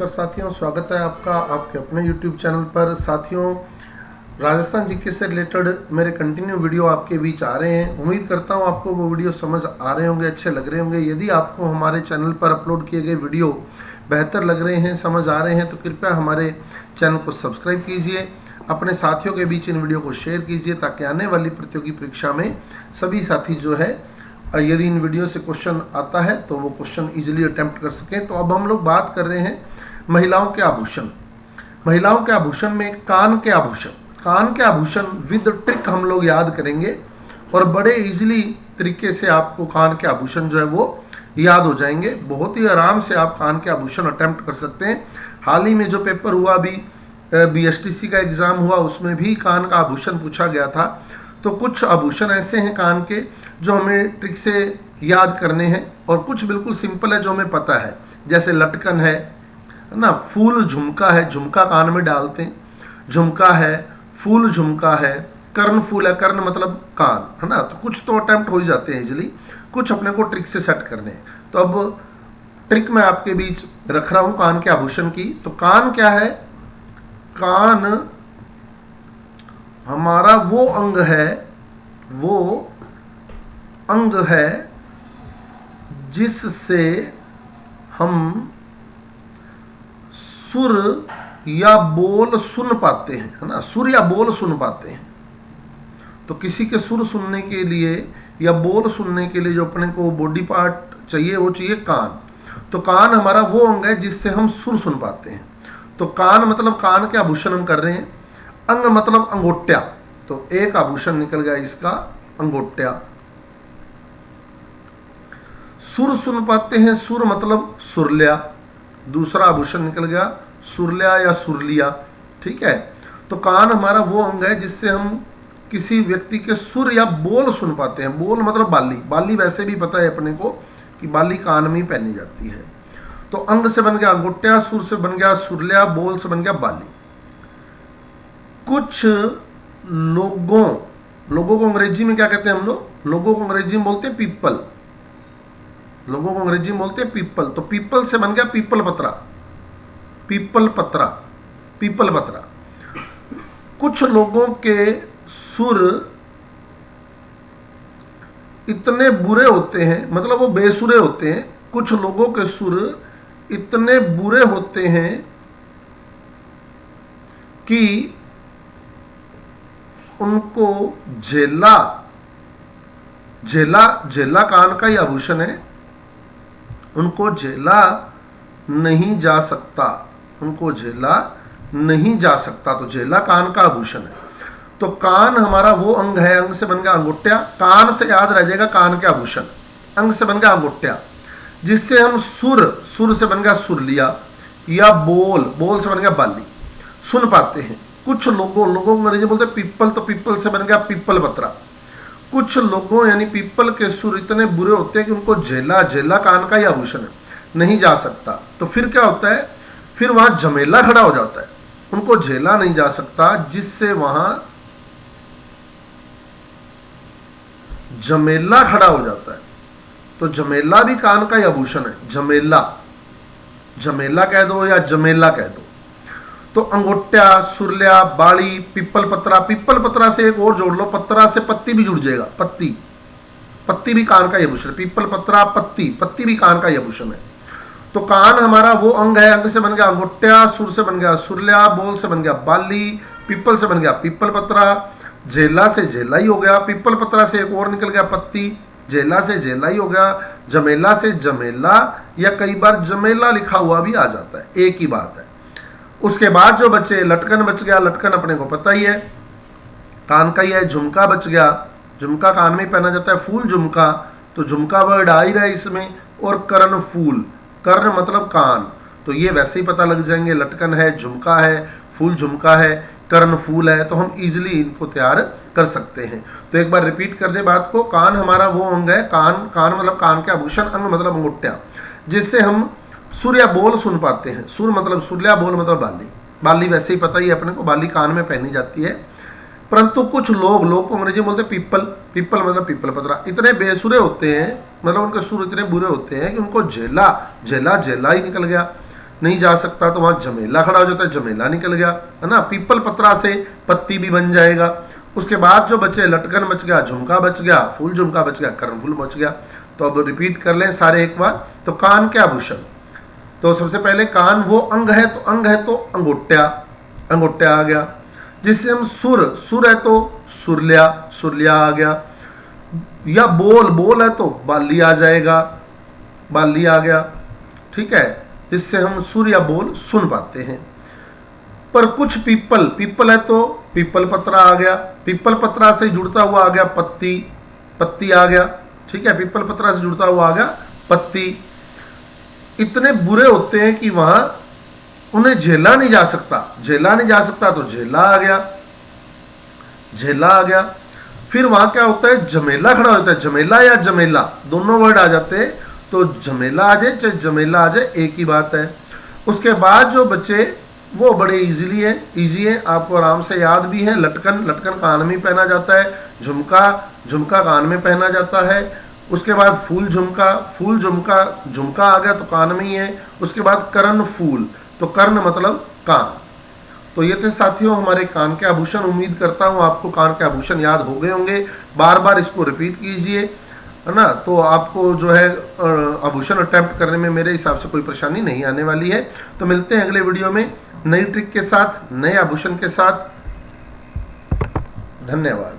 नमस्कार साथियों, स्वागत है आपका आपके अपने YouTube चैनल पर। साथियों, राजस्थान जीके से रिलेटेड मेरे कंटिन्यू वीडियो आपके बीच आ रहे हैं। उम्मीद करता हूं आपको वो वीडियो समझ आ रहे होंगे, अच्छे लग रहे होंगे। यदि आपको हमारे चैनल पर अपलोड किए गए वीडियो बेहतर लग रहे हैं, समझ आ रहे हैं, तो कृपया हमारे चैनल को सब्सक्राइब कीजिए, अपने साथियों के बीच इन वीडियो को शेयर कीजिए, ताकि आने वाली प्रतियोगी परीक्षा में सभी साथी जो है, यदि इन वीडियो से क्वेश्चन आता है तो वो क्वेश्चन इजीली अटेम्प्ट कर सकें। तो अब हम लोग बात कर रहे हैं महिलाओं के आभूषण। महिलाओं के आभूषण में कान के आभूषण, कान के आभूषण विद ट्रिक हम लोग याद करेंगे और बड़े इजीली तरीके से आपको कान के आभूषण जो है वो याद हो जाएंगे। बहुत ही आराम से आप कान के आभूषण अटेम्प्ट कर सकते हैं। हाल ही में जो पेपर हुआ अभी BSTC का एग्ज़ाम हुआ, उसमें भी कान का आभूषण पूछा गया था। तो कुछ आभूषण ऐसे हैं कान के जो हमें ट्रिक से याद करने हैं और कुछ बिल्कुल सिंपल है जो हमें पता है, जैसे लटकन है ना, फूल झुमका है, झुमका कान में डालते हैं, झुमका है, फूल झुमका है, कर्ण फूल है, कर्ण मतलब कान, है ना। तो कुछ तो अटेम्प्ट हो ही जाते हैं इजीली, कुछ अपने को ट्रिक से सेट करने हैं। तो अब ट्रिक मैं आपके बीच रख रहा हूँ कान के आभूषण की। तो कान क्या है? कान हमारा वो अंग है जिससे हम सुर या बोल सुन पाते हैं, है ना। सुर या बोल सुन पाते हैं। तो किसी के सुर सुनने के लिए या बोल सुनने के लिए जो अपने को बॉडी पार्ट चाहिए, वो चाहिए कान। तो कान हमारा वो अंग है जिससे हम सुर सुन पाते हैं। तो कान मतलब कान के आभूषण हम कर रहे हैं। अंग मतलब अंगोट्या, तो एक आभूषण निकल गया इसका अंगोट्या। सुर सुन पाते हैं, सुर मतलब सुरलिया, दूसरा आभूषण निकल गया सुरलिया या सुरलिया, ठीक है। तो कान हमारा वो अंग है जिससे हम किसी व्यक्ति के सुर या बोल सुन पाते हैं। बोल मतलब बाली, बाली वैसे भी पता है अपने को कि बाली कान में ही पहनी जाती है। तो अंग से बन गया अंगोट्या, सुर से बन गया सुरलिया, बोल से बन गया बाली। कुछ लोगों को अंग्रेजी में क्या कहते हैं हम लोग? लोगों को अंग्रेजी में बोलते हैं पीपल, लोगों को अंग्रेजी में बोलते हैं पीपल। तो पीपल से बन गया पीपल पत्रा, पीपल पत्रा, पीपल पत्रा। कुछ लोगों के सुर इतने बुरे होते हैं, मतलब वो बेसुरे होते हैं। कुछ लोगों के सुर इतने बुरे होते हैं कि उनको झेला कान का ही आभूषण है, उनको झेला नहीं जा सकता, उनको झेला नहीं जा सकता। तो झेला कान का आभूषण है। तो कान हमारा वो अंग है, अंग से बन गया अंगोट्या, कान से याद रह जाएगा कान के आभूषण, अंग से बन गया अंगोट्या, जिससे हम सुर से बन गया सुरलिया या बोल से बन गया बाली, सुन पाते हैं। कुछ लोगों को अंग्रेजी बोलते हैं पीपल, तो पीपल से बन गया पीपल पत्रा। कुछ लोगों यानी पीपल के सुर इतने बुरे होते हैं कि उनको झेला कान का ही आभूषण है, नहीं जा सकता। तो फिर क्या होता है? फिर वहां झमेला खड़ा हो जाता है, उनको झेला नहीं जा सकता, जिससे वहां झमेला खड़ा हो जाता है। तो झमेला भी कान का ही आभूषण है। झमेला कह दो या जमेला कह दो। तो अंगोट्या, सुरलिया, बाड़ी, पीपल पत्रा। पीपल पत्रा से एक और जोड़ लो, पत्रा से पत्ती भी जुड़ जाएगा, पत्ती भी कान का ही आभूषण है। पीपल पत्रा, पत्ती भी कान का ही आभूषण है। तो कान हमारा वो अंग है, अंग से बन गया अंगोट्या, सुर से बन गया सुरलिया, बोल से बन गया बाली, पीपल से बन गया पीपल पत्रा, झेला से झेला ही हो गया, पीपल पत्रा से एक और निकल गया पत्ती, झेला से झेला ही हो गया, जमेला से जमेला, या कई बार जमेला लिखा हुआ भी आ जाता है, एक ही बात है। उसके बाद जो बचे, लटकन बच गया, लटकन अपने को पता ही है कान का ही है। झुमका बच गया, झुमका कान में पहना जाता है। फूल झुमका, तो झुमका वर्ड आ ही रहा है इसमें। और कर्ण फूल, कर्ण मतलब कान, तो ये वैसे ही पता लग जाएंगे। लटकन है, झुमका है, फूल झुमका है, कर्ण फूल है, तो हम इजीली इनको तैयार कर सकते हैं। तो एक बार रिपीट कर दे बात को। कान हमारा वो अंग है, कान मतलब कान के आभूषण, अंग मतलब अंगूठा, जिससे हम सुर या बोल सुन पाते हैं। सुर मतलब सुरलिया, बोल मतलब बाली, बाली वैसे ही पता ही अपने को, बाली कान में पहनी जाती है। परंतु कुछ लोग को अंग्रेजी में बोलते हैं पीपल मतलब पीपल पत्रा, इतने बेसुरे होते हैं, मतलब उनके सुर इतने बुरे होते हैं कि उनको झेला ही निकल गया। नहीं जा सकता तो वहां झमेला खड़ा हो जाता है, झमेला निकल गया, है ना। पीपल पत्रा से पत्ती भी बन जाएगा। उसके बाद जो बचे, लटकन बच गया, झुमका बच गया, फूल झुमका बच गया, कर्णफूल बच गया। तो अब रिपीट कर लें सारे एक बार। तो कान के आभूषण, तो सबसे पहले कान वो अंग है, तो अंग है तो अंगूठा, अंगूठा आ गया। जिससे हम सुर, सुर है तो सुरलिया, सुरलिया आ गया। या बोल, बोल है तो बाली आ जाएगा, बाली आ गया, ठीक है। जिससे हम सुर या बोल सुन पाते हैं। पर कुछ पीपल, पीपल है तो पीपल पत्रा आ गया, पीपल पत्रा से जुड़ता हुआ आ गया पत्ती, पत्ती आ गया, ठीक है। पीपल पत्रा से जुड़ता हुआ आ गया पत्ती। इतने बुरे होते हैं कि वहां उन्हें झेला नहीं जा सकता, झेला नहीं जा सकता तो झेला आ गया, झेला आ गया। फिर वहां क्या होता है, झमेला खड़ा होता है, झमेला या जमेला दोनों वर्ड आ जाते हैं। तो झमेला आ जाए चाहे जमेला आ जाए एक ही बात है। उसके बाद जो बच्चे वो बड़े इजीली है, इजी है, आपको आराम से याद भी है। लटकन, लटकन कान में पहना जाता है। झुमका, झुमका कान में पहना जाता है। उसके बाद फूल झुमका, फूल झुमका, झुमका आ गया तो कान में ही है। उसके बाद कर्ण फूल, तो कर्ण मतलब कान। तो ये थे साथियों हमारे कान के आभूषण। उम्मीद करता हूँ आपको कान के आभूषण याद हो गए होंगे। बार बार इसको रिपीट कीजिए, है ना। तो आपको जो है आभूषण अटेम्प्ट करने में मेरे हिसाब से कोई परेशानी नहीं आने वाली है। तो मिलते हैं अगले वीडियो में नई ट्रिक के साथ, नए आभूषण के साथ। धन्यवाद।